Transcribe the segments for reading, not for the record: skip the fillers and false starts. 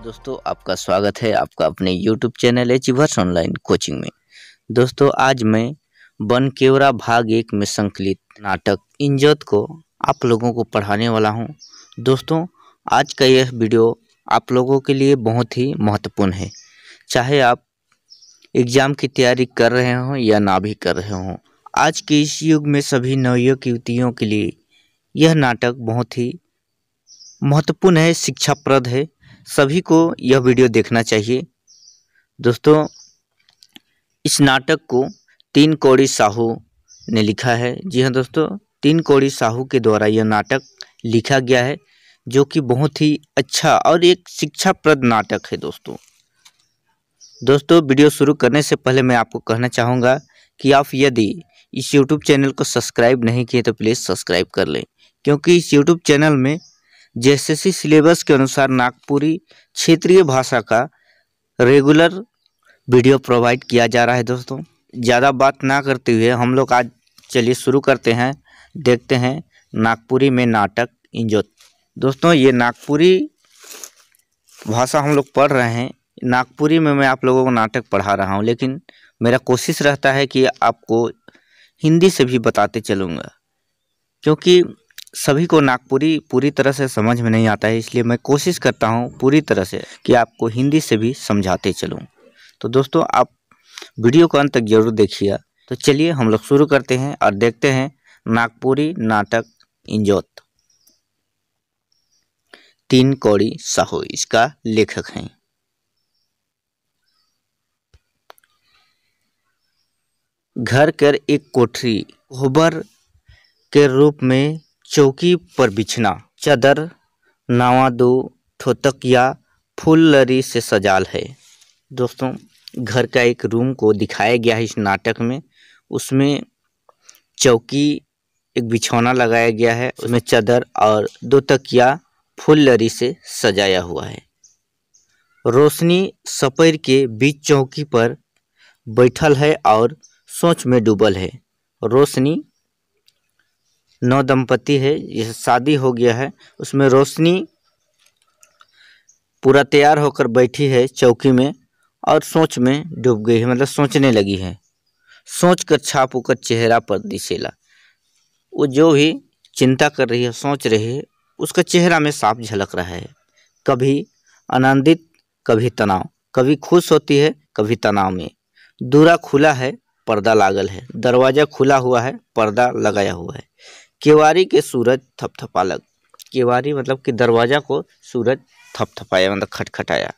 दोस्तों आपका स्वागत है आपका अपने YouTube channel achievers online coaching में। दोस्तों आज मैं बनकेवरा भाग 1 में संकलित नाटक इंजोत को आप लोगों को पढ़ाने वाला हूं। दोस्तों आज का यह वीडियो आप लोगों के लिए बहुत ही महत्वपूर्ण है, चाहे आप एग्ज़ाम की तैयारी कर रहे हों या ना भी कर रहे हों। आज के इस युग में सभी नवयुवक युवतियों के लिए यह नाटक बहुत ही महत्वपूर्ण है, शिक्षाप्रद है। सभी को यह वीडियो देखना चाहिए। दोस्तों इस नाटक को 3 कौड़ी साहू ने लिखा है। जी हाँ दोस्तों, 3 कौड़ी साहू के द्वारा यह नाटक लिखा गया है, जो कि बहुत ही अच्छा और एक शिक्षाप्रद नाटक है। दोस्तों वीडियो शुरू करने से पहले मैं आपको कहना चाहूँगा कि आप यदि इस YouTube चैनल को सब्सक्राइब नहीं किए तो प्लीज़ सब्सक्राइब कर लें, क्योंकि इस YouTube चैनल में JSSC सिलेबस के अनुसार नागपुरी क्षेत्रीय भाषा का रेगुलर वीडियो प्रोवाइड किया जा रहा है। दोस्तों ज़्यादा बात ना करते हुए हम लोग आज चलिए शुरू करते हैं, देखते हैं नागपुरी में नाटक इंजोत। दोस्तों ये नागपुरी भाषा हम लोग पढ़ रहे हैं, नागपुरी में मैं आप लोगों को नाटक पढ़ा रहा हूं, लेकिन मेरा कोशिश रहता है कि आपको हिंदी से भी बताते चलूँगा, क्योंकि सभी को नागपुरी पूरी तरह से समझ में नहीं आता है। इसलिए मैं कोशिश करता हूं पूरी तरह से कि आपको हिंदी से भी समझाते चलूं। तो दोस्तों आप वीडियो को अंत तक जरूर देखिए। तो चलिए हम लोग शुरू करते हैं और देखते हैं नागपुरी नाटक इंजोत। 3 कौड़ी साहू इसका लेखक हैं। घर कर एक कोठरी कोहबर के रूप में चौकी पर बिछना चादर नावा दो ठोतकिया फूल लरी से सजाल है। दोस्तों घर का एक रूम को दिखाया गया है इस नाटक में। उसमें चौकी एक बिछौना लगाया गया है, उसमें चादर और 2 तकिया फूल लरी से सजाया हुआ है। रोशनी सपेर के बीच चौकी पर बैठल है और सोच में डूबल है। रोशनी नौ दंपति है, यह शादी हो गया है। उसमें रोशनी पूरा तैयार होकर बैठी है चौकी में और सोच में डूब गई है, मतलब सोचने लगी है। सोच कर छाप होकर चेहरा पर दिसेला। वो जो भी चिंता कर रही है, सोच रही है, उसका चेहरा में साफ झलक रहा है। कभी आनंदित, कभी तनाव, कभी खुश होती है, कभी तनाव में। दूरा खुला है, पर्दा लागल है। दरवाजा खुला हुआ है, पर्दा लगाया हुआ है। केवारी के सूरज थपथपालक। केवारी मतलब कि दरवाजा को सूरज थपथपाया, मतलब खटखटाया।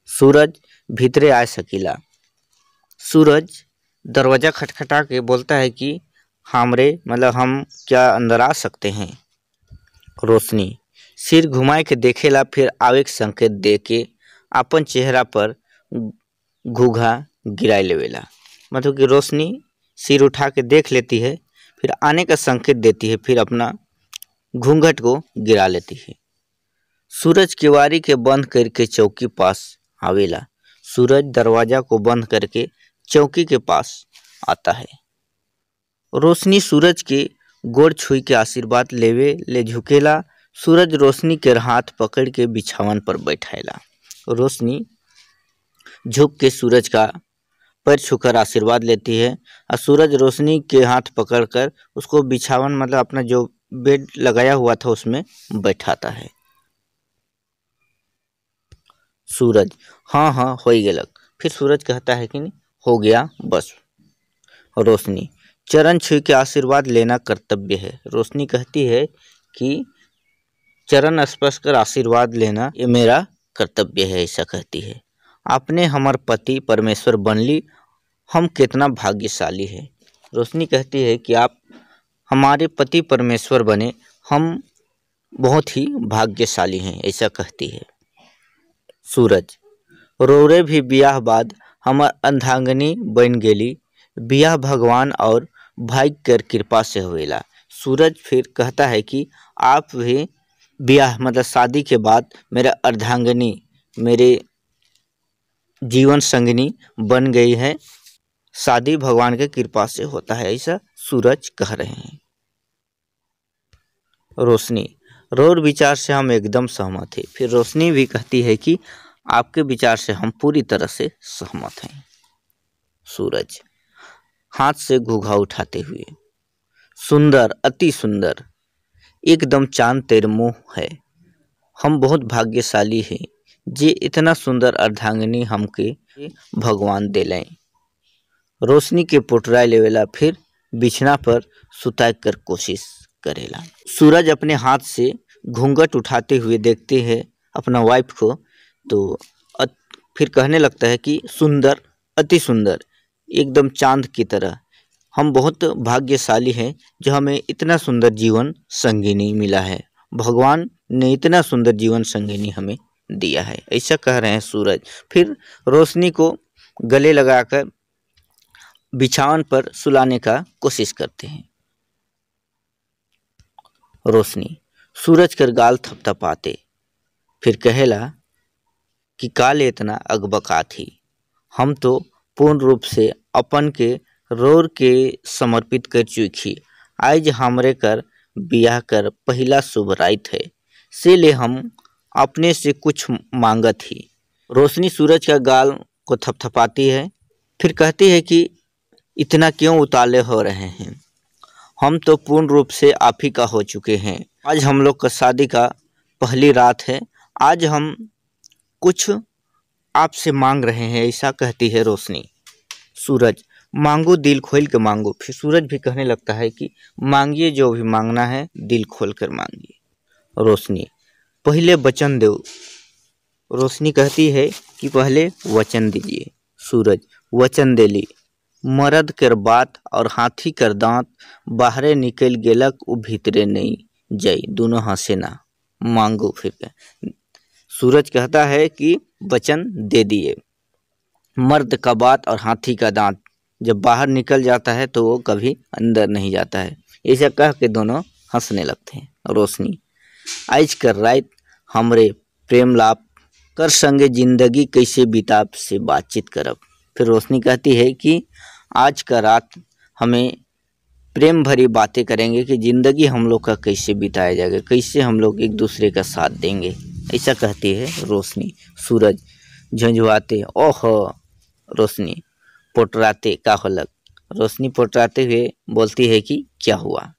सूरज भीतरे आ सकीला। सूरज दरवाजा खटखटा के बोलता है कि हमरे मतलब हम क्या अंदर आ सकते हैं। रोशनी सिर घुमाए के देखेला, फिर आवेग संकेत दे के अपन चेहरा पर घूघा गिराए लेवेला। मतलब कि रोशनी सिर उठा के देख लेती है, फिर आने का संकेत देती है, फिर अपना घूंघट को गिरा लेती है। सूरज केवारी के बंद करके चौकी पास आवेला। सूरज दरवाजा को बंद करके चौकी के पास आता है। रोशनी सूरज के गोड़ छुई के आशीर्वाद लेवे ले झुकेला। सूरज रोशनी के हाथ पकड़ के बिछावन पर बैठाएला। रोशनी झुक के सूरज का पैर छूकर आशीर्वाद लेती है और सूरज रोशनी के हाथ पकड़कर उसको बिछावन मतलब अपना जो बेड लगाया हुआ था उसमें बैठाता है। सूरज हाँ हाँ हो ही गलक। फिर सूरज कहता है कि नहीं हो गया बस। रोशनी चरण छू के आशीर्वाद लेना कर्तव्य है। रोशनी कहती है कि चरण स्पर्श कर आशीर्वाद लेना ये मेरा कर्तव्य है, ऐसा कहती है। आपने हमार पति परमेश्वर बनली, हम कितना भाग्यशाली है। रोशनी कहती है कि आप हमारे पति परमेश्वर बने, हम बहुत ही भाग्यशाली हैं, ऐसा कहती है। सूरज रोरे भी ब्याह बाद हमार अर्धांगिनी बन गेली, ब्याह भगवान और भाग्य कर कृपा से होएला। सूरज फिर कहता है कि आप भी ब्याह मतलब शादी के बाद मेरा अर्धांगिनी, मेरे जीवन संगिनी बन गई है, शादी भगवान के कृपा से होता है, ऐसा सूरज कह रहे हैं। रोशनी रोर विचार से हम एकदम सहमत हैं। फिर रोशनी भी कहती है कि आपके विचार से हम पूरी तरह से सहमत हैं। सूरज हाथ से घूंघा उठाते हुए, सुंदर, अति सुंदर, एकदम चांद तेरे मुँह है। हम बहुत भाग्यशाली हैं जे इतना सुंदर अर्धांगिनी हमके भगवान देलें। रोशनी के पोटराय लेवेला, फिर बिछना पर सुताए कर कोशिश करेला। सूरज अपने हाथ से घूंघट उठाते हुए देखते हैं अपना वाइफ को, तो फिर कहने लगता है कि सुंदर, अति सुंदर, एकदम चांद की तरह। हम बहुत भाग्यशाली हैं जो हमें इतना सुंदर जीवन संगिनी मिला है। भगवान ने इतना सुंदर जीवन संगिनी हमें दिया है, ऐसा कह रहे हैं सूरज। फिर रोशनी को गले लगाकर बिछावन पर सुलाने का कोशिश करते हैं। रोशनी सूरज कर गाल थपथपाते, फिर कहेला कि काले इतना अगबका थी। हम तो पूर्ण रूप से अपन के रोर के समर्पित कर चुकी। आज हमरे कर बियाह कर पहला शुभ रात है, से ले हम अपने से कुछ मांगत ही। रोशनी सूरज का गाल को थपथपाती है, फिर कहती है कि इतना क्यों उताले हो रहे हैं, हम तो पूर्ण रूप से आप ही का हो चुके हैं। आज हम लोग का शादी का पहली रात है, आज हम कुछ आपसे मांग रहे हैं, ऐसा कहती है रोशनी। सूरज मांगो, दिल खोल के मांगो। फिर सूरज भी कहने लगता है कि मांगिए, जो भी मांगना है दिल खोल कर मांगिए। रोशनी पहले वचन दो। रोशनी कहती है कि पहले वचन दीजिए। सूरज वचन देली, मर्द कर बात और हाथी कर दांत, बाहरे निकल गेलक उ भीतरे नहीं जाई, दोनों हंसे ना। मांगो। फिर सूरज कहता है कि वचन दे दिए। मर्द का बात और हाथी का दांत जब बाहर निकल जाता है तो वो कभी अंदर नहीं जाता है, ऐसा कह के दोनों हंसने लगते हैं। रोशनी आज कर रात हमरे प्रेम लाभ कर संगे जिंदगी कैसे बिताब से बातचीत करब। फिर रोशनी कहती है कि आज का रात हमें प्रेम भरी बातें करेंगे कि ज़िंदगी हम लोग का कैसे बिताया जाएगा, कैसे हम लोग एक दूसरे का साथ देंगे, ऐसा कहती है रोशनी। सूरज झंझुआते, ओहो। रोशनी पोटराते, का होलक। रोशनी पोटराते हुए बोलती है कि क्या हुआ।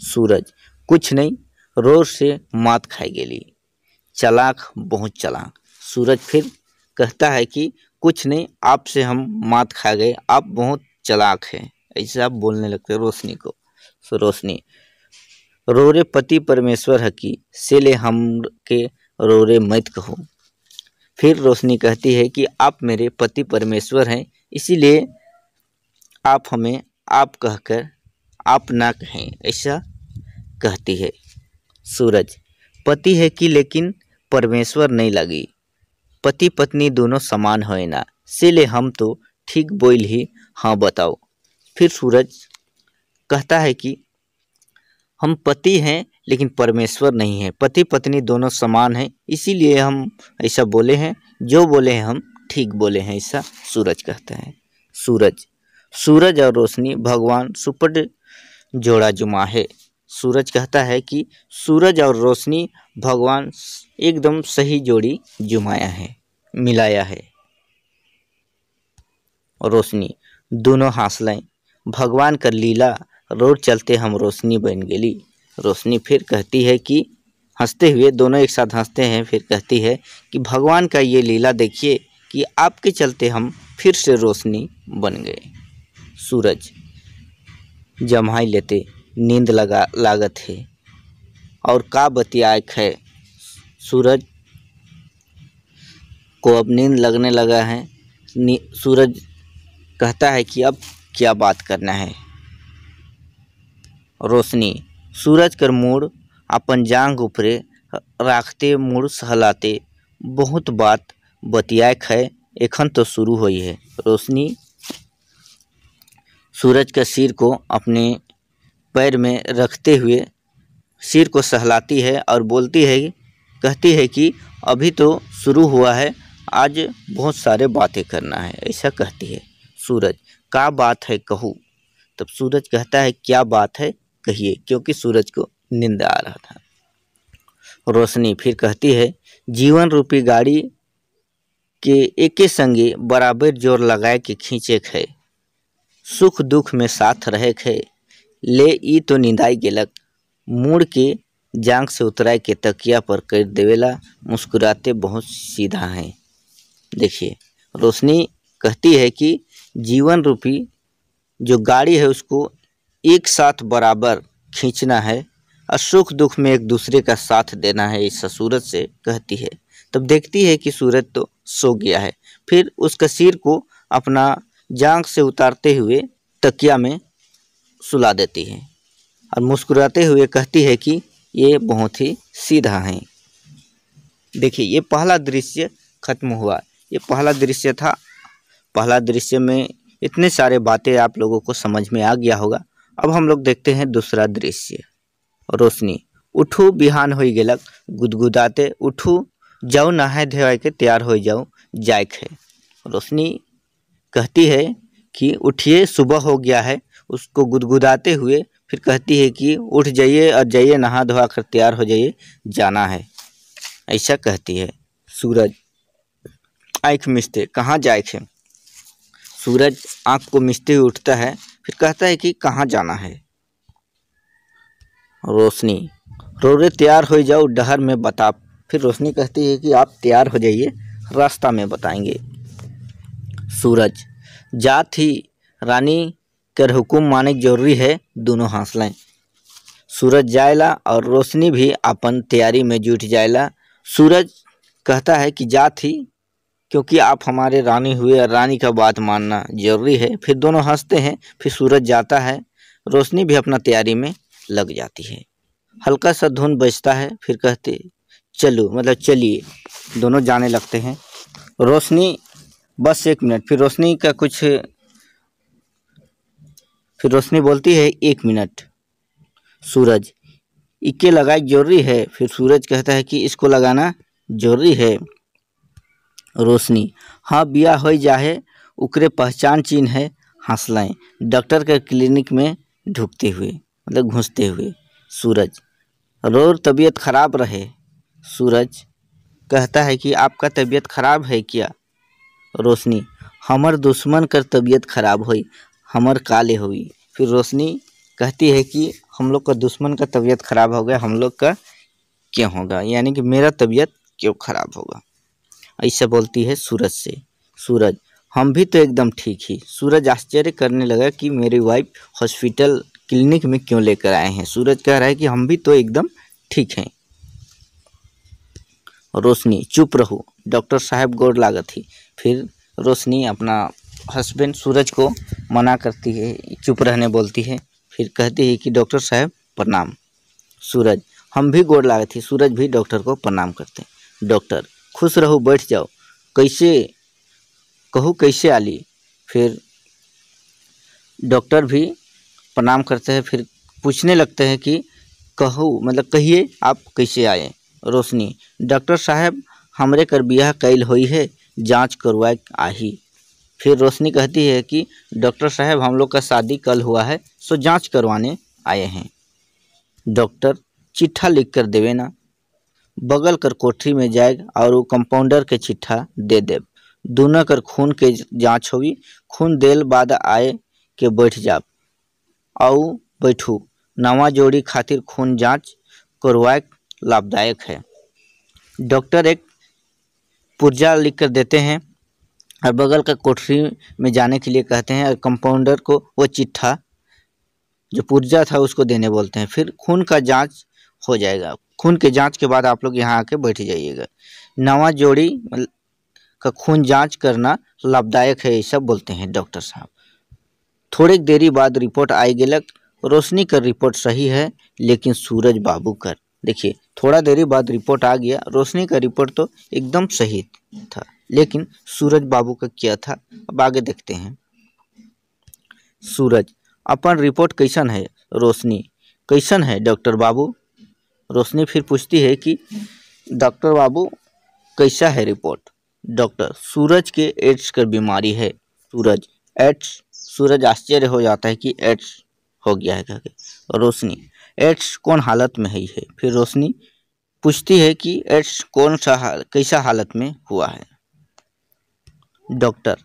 सूरज कुछ नहीं, रोज से मात खाई गेली, चालाक, बहुत चालाक। सूरज फिर कहता है कि कुछ नहीं, आपसे हम मात खा गए, आप बहुत चालाक हैं, ऐसा बोलने लगते रोशनी को। सो रोशनी रोरे पति परमेश्वर हकी, से ले हम के रोरे मत कहो। फिर रोशनी कहती है कि आप मेरे पति परमेश्वर हैं, इसीलिए आप हमें आप कहकर आप ना कहें, ऐसा कहती है। सूरज पति है कि लेकिन परमेश्वर नहीं लगी, पति पत्नी दोनों समान है ना, से ले हम तो ठीक बोल ही, हाँ बताओ। फिर सूरज कहता है कि हम पति हैं लेकिन परमेश्वर नहीं है, पति पत्नी दोनों समान हैं, इसीलिए हम ऐसा बोले हैं, जो बोले हैं हम ठीक बोले हैं, ऐसा सूरज कहता है। सूरज और रोशनी भगवान सुपर जोड़ा जुमा है। सूरज कहता है कि सूरज और रोशनी भगवान एकदम सही जोड़ी जुमाया है, मिलाया है। रोशनी दोनों हंसलें, भगवान कर लीला रोड चलते हम रोशनी बन गेली। रोशनी फिर कहती है कि हंसते हुए, दोनों एक साथ हंसते हैं, फिर कहती है कि भगवान का ये लीला देखिए कि आपके चलते हम फिर से रोशनी बन गए। सूरज जम्हाई लेते, नींद लागत है और का बतियाक है। सूरज को अब नींद लगने लगा है। सूरज कहता है कि अब क्या बात करना है। रोशनी सूरज कर मूड अपन जांग ऊपरे राखते, मूड सहलाते, बहुत बात बतियाक है, एखन तो शुरू हुई है। रोशनी सूरज का सिर को अपने पैर में रखते हुए सिर को सहलाती है और बोलती है, कहती है कि अभी तो शुरू हुआ है, आज बहुत सारे बातें करना है, ऐसा कहती है। सूरज क्या बात है कहूँ। तब सूरज कहता है क्या बात है कहिए, क्योंकि सूरज को नींद आ रहा था। रोशनी फिर कहती है जीवन रूपी गाड़ी के एके संगे बराबर जोर लगाए के खींचे है, सुख दुख में साथ रहे है, ले ई तो निंदाई गेलक, मुड़ के जांग से उतराए के तकिया पर कर देवेला, मुस्कुराते बहुत सीधा है। देखिए, रोशनी कहती है कि जीवन रूपी जो गाड़ी है उसको एक साथ बराबर खींचना है और सुख दुख में एक दूसरे का साथ देना है, ऐसा सूरज से कहती है। तब देखती है कि सूरज तो सो गया है, फिर उसका सिर को अपना जांग से उतारते हुए तकिया में सुला देती है और मुस्कुराते हुए कहती है कि ये बहुत ही सीधा है। देखिए, ये पहला दृश्य खत्म हुआ। ये पहला दृश्य था। पहला दृश्य में इतने सारे बातें आप लोगों को समझ में आ गया होगा। अब हम लोग देखते हैं दूसरा दृश्य। रोशनी, उठू बिहान हो गेलक, गुदगुदाते उठू, जाओ नहाए धोए के तैयार हो जाओ, जायक है। रोशनी कहती है कि उठिए, सुबह हो गया है। उसको गुदगुदाते हुए फिर कहती है कि उठ जाइए और जाइए नहा धोआ कर तैयार हो जाइए, जाना है, ऐसा कहती है। सूरज आँख मिचते, कहाँ जायक है। सूरज आँख को मिचते हुए उठता है, फिर कहता है कि कहाँ जाना है। रोशनी, रोरे तैयार हो जाओ, डहर में बता। फिर रोशनी कहती है कि आप तैयार हो जाइए, रास्ता में बताएंगे। सूरज, जात ही रानी कर हुकुम माने जरूरी है, दोनों हंस लें। सूरज जायला और रोशनी भी अपन तैयारी में जुट जायला। सूरज कहता है कि जात ही, क्योंकि आप हमारे रानी हुए और रानी का बात मानना जरूरी है। फिर दोनों हंसते हैं। फिर सूरज जाता है, रोशनी भी अपना तैयारी में लग जाती है। हल्का सा धुन बजता है, फिर कहते चलो, मतलब चलिए, दोनों जाने लगते हैं। रोशनी, बस 1 मिनट। फिर रोशनी बोलती है 1 मिनट। सूरज, इक्के लगाए जरूरी है। फिर सूरज कहता है कि इसको लगाना जरूरी है। रोशनी, हाँ, बिया हो जाए, उकरे पहचान चिन्ह है, हंसलाएँ। डॉक्टर के क्लिनिक में ढुकते हुए, मतलब घुसते हुए। सूरज, रोर तबीयत खराब रहे। सूरज कहता है कि आपका तबीयत खराब है क्या। रोशनी, हमर दुश्मन कर तबीयत खराब हुई, हमर काले हुई। फिर रोशनी कहती है कि हम लोग का दुश्मन का तबीयत खराब हो गया, हम लोग का क्यों होगा, यानी कि मेरा तबीयत क्यों खराब होगा, ऐसा बोलती है सूरज से। सूरज, हम भी तो एकदम ठीक ही। सूरज आश्चर्य करने लगा कि मेरी वाइफ हॉस्पिटल क्लिनिक में क्यों लेकर आए हैं। सूरज कह रहा है कि हम भी तो एकदम ठीक हैं। रोशनी, चुप रहो, डॉक्टर साहब गोर लागत ही। फिर रोशनी अपना हस्बैंड सूरज को मना करती है, चुप रहने बोलती है। फिर कहती है कि डॉक्टर साहब प्रणाम। सूरज, हम भी गोर लागत ही। सूरज भी डॉक्टर को प्रणाम करते हैं। डॉक्टर, खुश रहो, बैठ जाओ, कैसे कहूँ, कैसे आली। फिर डॉक्टर भी प्रणाम करते हैं। फिर पूछने लगते हैं कि कहूँ, मतलब कहिए आप कैसे आए। रोशनी, डॉक्टर साहब हमरे कर बियाह कैल हुई है, जांच करवाए आही। फिर रोशनी कहती है कि डॉक्टर साहब हम लोग का शादी कल हुआ है, सो जांच करवाने आए हैं। डॉक्टर, चिट्ठा लिख कर देवे ना, बगल कर कोठरी में जाएगा और वो कंपाउंडर के चिट्ठा दे देव। दोनों कर खून के जांच होगी, खून देल बाद आए के बैठ जाब और बैठू। नवा जोड़ी खातिर खून जांच करवाए लाभदायक है। डॉक्टर एक पुर्जा लिख कर देते हैं और बगल का कोठरी में जाने के लिए कहते हैं और कंपाउंडर को वो चिट्ठा जो पुर्जा था उसको देने बोलते हैं। फिर खून का जांच हो जाएगा। खून के जांच के बाद आप लोग यहाँ आके बैठ जाइएगा। नवा जोड़ी का खून जांच करना लाभदायक है, ऐसा बोलते हैं डॉक्टर साहब। थोड़ी देरी बाद रिपोर्ट आई गेलक। रोशनी का रिपोर्ट सही है, लेकिन सूरज बाबू कर, देखिए, थोड़ा देरी बाद रिपोर्ट आ गया। रोशनी का रिपोर्ट तो एकदम सही था, लेकिन सूरज बाबू का क्या था, अब आगे देखते हैं। सूरज, अपन रिपोर्ट कैसन है। रोशनी, कैसन है डॉक्टर बाबू। रोशनी फिर पूछती है कि डॉक्टर बाबू कैसा है रिपोर्ट। डॉक्टर, सूरज के एड्स का बीमारी है। सूरज, एड्स। सूरज आश्चर्य हो जाता है कि एड्स हो गया है करके। रोशनी, एड्स कौन हालत में है। फिर रोशनी पूछती है कि एड्स कौन सा कैसा हालत में हुआ है। डॉक्टर,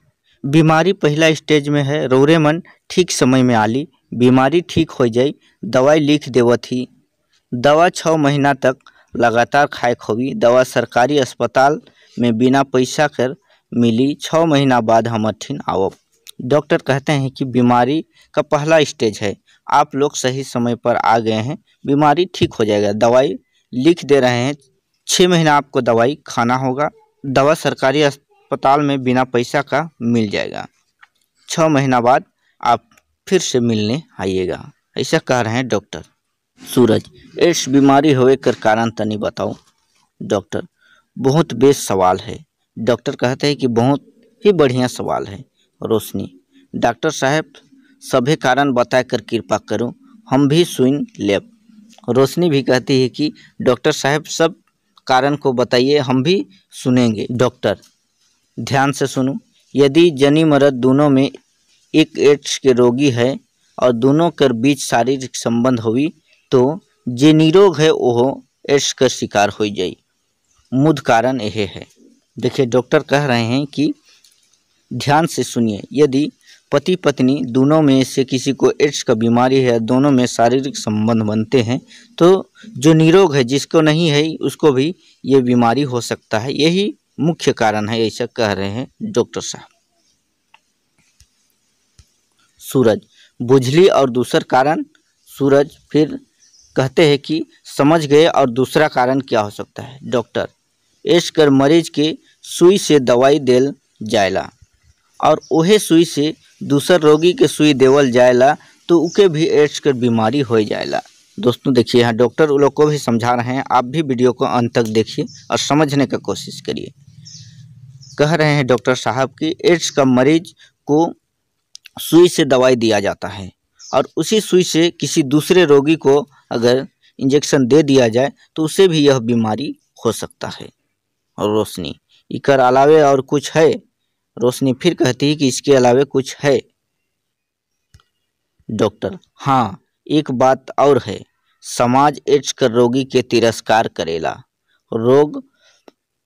बीमारी पहला स्टेज में है, रौरे मन ठीक समय में आली, बीमारी ठीक हो जाई, दवाई लिख देवत ही। दवा 6 महीना तक लगातार खाए होवी। दवा सरकारी अस्पताल में बिना पैसा कर मिली। 6 महीना बाद हम ठिन आवब। डॉक्टर कहते हैं कि बीमारी का पहला स्टेज है, आप लोग सही समय पर आ गए हैं, बीमारी ठीक हो जाएगा। दवाई लिख दे रहे हैं, 6 महीना आपको दवाई खाना होगा। दवा सरकारी अस्पताल में बिना पैसा का मिल जाएगा। 6 महीना बाद आप फिर से मिलने आइएगा, ऐसा कह रहे हैं डॉक्टर। सूरज, एड्स बीमारी होवे कर कारण तनी बताओ। डॉक्टर, बहुत बेस सवाल है। डॉक्टर कहते हैं कि बहुत ही बढ़िया सवाल है। रोशनी, डॉक्टर साहब सभी कारण बता कर कृपा करो, हम भी सुन लेब। रोशनी भी कहती है कि डॉक्टर साहब सब कारण को बताइए, हम भी सुनेंगे। डॉक्टर, ध्यान से सुनो, यदि जनी मर्द दोनों में एक एड्स के रोगी है और दोनों के बीच शारीरिक संबंध हुई तो जे निरोग है वह एड्स का शिकार हो जाए। मुद कारण यह है। देखिए डॉक्टर कह रहे हैं कि ध्यान से सुनिए, यदि पति पत्नी दोनों में से किसी को एड्स का बीमारी है, दोनों में शारीरिक संबंध बनते हैं तो जो निरोग है, जिसको नहीं है उसको भी ये बीमारी हो सकता है। यही मुख्य कारण है, ऐसा कह रहे हैं डॉक्टर साहब। सूरज, बुझली और दूसरा कारण। सूरज फिर कहते हैं कि समझ गए, और दूसरा कारण क्या हो सकता है। डॉक्टर, एड्स कर मरीज के सुई से दवाई देल जायला और वही सुई से दूसर रोगी के सुई देवल जायला तो उके भी एड्स कर बीमारी हो जायला। दोस्तों देखिए, यहाँ डॉक्टर उन लोग को भी समझा रहे हैं, आप भी वीडियो को अंत तक देखिए और समझने का कोशिश करिए। कह रहे हैं डॉक्टर साहब कि एड्स का मरीज को सुई से दवाई दिया जाता है और उसी सुई से किसी दूसरे रोगी को अगर इंजेक्शन दे दिया जाए तो उसे भी यह बीमारी हो सकता है। और रोशनी, इकर अलावे और कुछ है। रोशनी फिर कहती है कि इसके अलावे कुछ है। डॉक्टर, हाँ एक बात और है, समाज एड्स कर रोगी के तिरस्कार करेला, रोग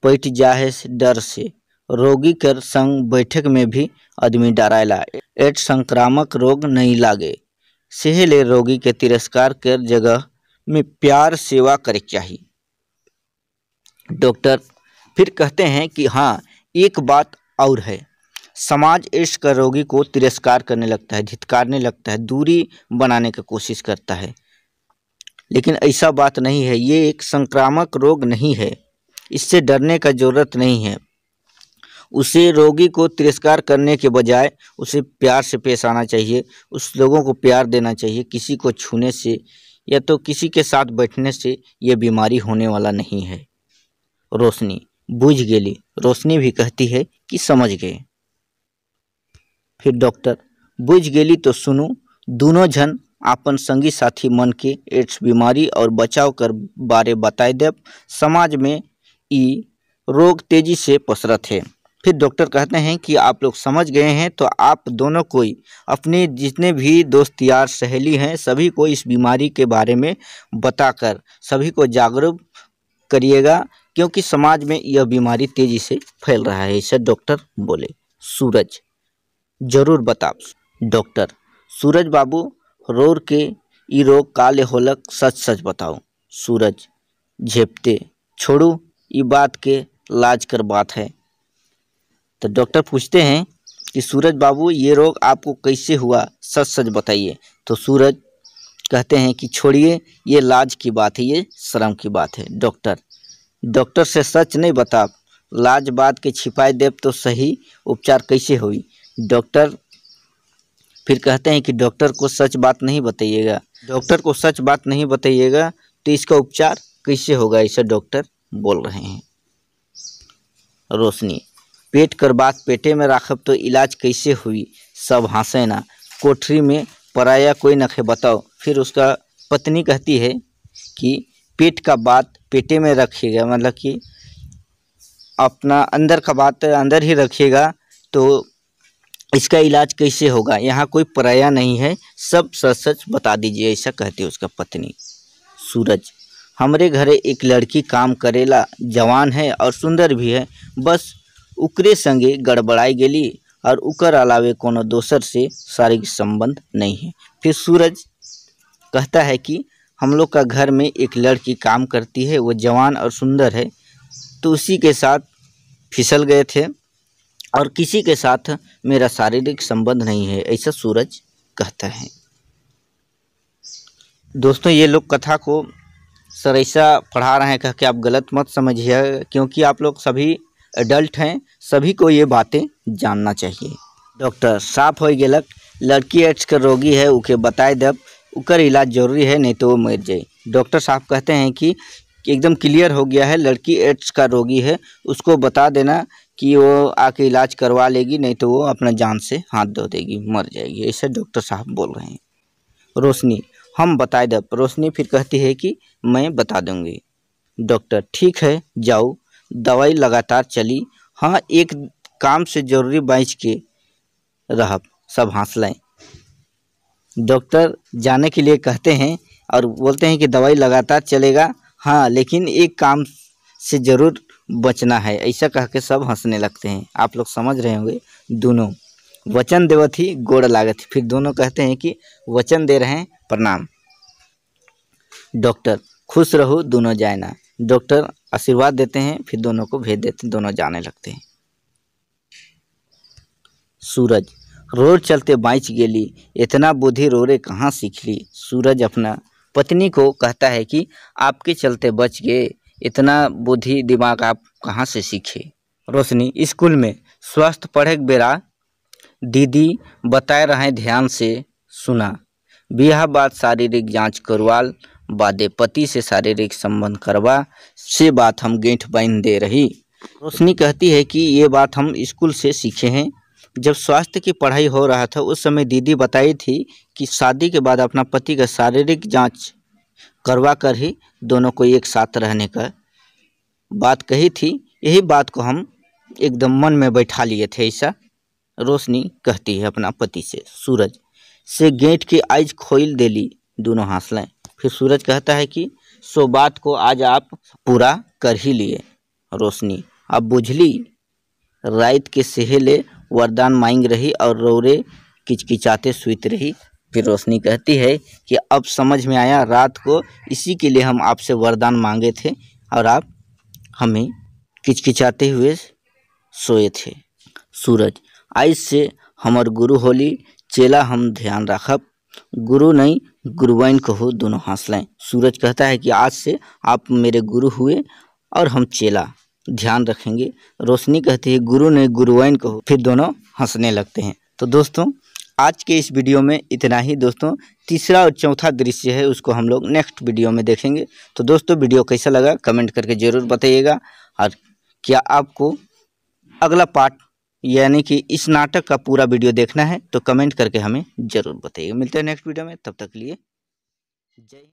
पैठ जाहे से डर से रोगी कर संग बैठक में भी आदमी डरायला। एड्स संक्रामक रोग नहीं लागे, सेहले रोगी के तिरस्कार कर जगह में प्यार सेवा करे चाहिए। डॉक्टर फिर कहते हैं कि हाँ एक बात और है, समाज एड्स का रोगी को तिरस्कार करने लगता है, धिक्कारने लगता है, दूरी बनाने की कोशिश करता है, लेकिन ऐसा बात नहीं है। ये एक संक्रामक रोग नहीं है, इससे डरने का जरूरत नहीं है। उसे रोगी को तिरस्कार करने के बजाय उसे प्यार से पेश आना चाहिए, उस लोगों को प्यार देना चाहिए। किसी को छूने से या तो किसी के साथ बैठने से ये बीमारी होने वाला नहीं है। रोशनी, बुझ गेली। रोशनी भी कहती है कि समझ गए। फिर डॉक्टर, बुझ गेली तो सुनू, दोनों जन आपन संगी साथी मन के एड्स बीमारी और बचाव कर बारे बताए देव। समाज में ई रोग तेजी से पसरत है। फिर डॉक्टर कहते हैं कि आप लोग समझ गए हैं तो आप दोनों कोई अपने जितने भी दोस्त यार सहेली हैं सभी को इस बीमारी के बारे में बताकर सभी को जागरूक करिएगा, क्योंकि समाज में यह बीमारी तेजी से फैल रहा है, ऐसा डॉक्टर बोले। सूरज, जरूर बताओ। डॉक्टर, सूरज बाबू रोर के ई रोग काले होलक, सच सच बताओ। सूरज झेपते, छोड़ू ई बात के लाज कर बात है। तो डॉक्टर पूछते हैं कि सूरज बाबू ये रोग आपको कैसे हुआ, सच सच बताइए। तो सूरज कहते हैं कि छोड़िए ये लाज की बात है, ये शर्म की बात है। डॉक्टर से सच नहीं बता, लाज बात के छिपाए देव तो सही उपचार कैसे हुई। डॉक्टर फिर कहते हैं कि डॉक्टर को सच बात नहीं बताइएगा, डॉक्टर को सच बात नहीं बताइएगा तो इसका उपचार कैसे होगा, ऐसा डॉक्टर बोल रहे हैं। रोशनी, पेट कर बात पेटे में राखब तो इलाज कैसे हुई, सब हंसे ना, कोठरी में पराया कोई नखे बताओ। फिर उसका पत्नी कहती है कि पेट का बात पेटे में रखिएगा, मतलब कि अपना अंदर का बात अंदर ही रखिएगा तो इसका इलाज कैसे होगा, यहाँ कोई पराया नहीं है, सब सच सच बता दीजिए, ऐसा कहती है उसका पत्नी। सूरज, हमरे घरे एक लड़की काम करेला, जवान है और सुंदर भी है, बस उकरे संगे गड़बड़ाई गेली और उकर अलावे कोनो दोसर से शारीरिक संबंध नहीं है। फिर सूरज कहता है कि हम लोग का घर में एक लड़की काम करती है, वो जवान और सुंदर है, तो उसी के साथ फिसल गए थे और किसी के साथ मेरा शारीरिक संबंध नहीं है, ऐसा सूरज कहता है। दोस्तों ये लोग कथा को सर ऐसा पढ़ा रहे हैं कह के आप गलत मत समझिए, क्योंकि आप लोग सभी एडल्ट हैं, सभी को ये बातें जानना चाहिए। डॉक्टर साफ हो गेलक, लड़की एड्स का रोगी है, उके बताए दब उकर इलाज जरूरी है, नहीं तो वो मर जाए। डॉक्टर साहब कहते हैं कि एकदम क्लियर हो गया है, लड़की एड्स का रोगी है, उसको बता देना कि वो आके इलाज करवा लेगी, नहीं तो वो अपना जान से हाथ धो देगी, मर जाएगी, ऐसा डॉक्टर साहब बोल रहे हैं। रोशनी हम बताए दब। रोशनी फिर कहती है कि मैं बता दूंगी। डॉक्टर ठीक है जाओ, दवाई लगातार चली, हाँ एक काम से जरूरी बाँच के रह। सब हंस लें। डॉक्टर जाने के लिए कहते हैं और बोलते हैं कि दवाई लगातार चलेगा, हाँ लेकिन एक काम से ज़रूर बचना है, ऐसा कह के सब हंसने लगते हैं। आप लोग समझ रहे होंगे। दोनों वचन देवथी गोड़ लागत, फिर दोनों कहते हैं कि वचन दे रहे हैं, प्रणाम। डॉक्टर खुश रहो, दोनों जाए ना। डॉक्टर आशीर्वाद देते हैं, फिर दोनों को भेज देते हैं, दोनों जाने लगते हैं। सूरज रोड चलते बाँच गेली, इतना बुद्धि रोरे कहाँ सीख ली। सूरज अपना पत्नी को कहता है कि आपके चलते बच गए, इतना बुद्धि दिमाग आप कहाँ से सीखे। रोशनी स्कूल में स्वास्थ्य पढ़े बेरा दीदी बताए रहे, ध्यान से सुना। बियाह बाद शारीरिक जांच करवाल, बादे पति से शारीरिक संबंध करवा, से बात हम गेंठ बांध दे रही। रोशनी कहती है कि ये बात हम स्कूल से सीखे हैं। जब स्वास्थ्य की पढ़ाई हो रहा था उस समय दीदी बताई थी कि शादी के बाद अपना पति का शारीरिक जांच करवा कर ही दोनों को एक साथ रहने का बात कही थी। यही बात को हम एकदम मन में बैठा लिए थे, ऐसा रोशनी कहती है अपना पति से। सूरज से गेंठ की आइज खोल देली, दोनों हंस लें। फिर सूरज कहता है कि सो बात को आज आप पूरा कर ही लिए। रोशनी अब बुझली, रात के सेहले वरदान मांग रही और रोरे किचकिचाते सुइत रही। फिर रोशनी कहती है कि अब समझ में आया, रात को इसी के लिए हम आपसे वरदान मांगे थे और आप हमें किचकिचाते हुए सोए थे। सूरज आज से हमर गुरु होली, चेला हम ध्यान रखब। गुरु नहीं गुरुवाइन कहो, दोनों हंस लें। सूरज कहता है कि आज से आप मेरे गुरु हुए और हम चेला, ध्यान रखेंगे। रोशनी कहती है गुरु नहीं गुरुवाइन कहो, फिर दोनों हंसने लगते हैं। तो दोस्तों आज के इस वीडियो में इतना ही। दोस्तों तीसरा और चौथा दृश्य है, उसको हम लोग नेक्स्ट वीडियो में देखेंगे। तो दोस्तों वीडियो कैसा लगा कमेंट करके ज़रूर बताइएगा, और क्या आपको अगला पार्ट यानी कि इस नाटक का पूरा वीडियो देखना है तो कमेंट करके हमें ज़रूर बताइएगा। मिलते हैं नेक्स्ट वीडियो में, तब तक के लिए जय।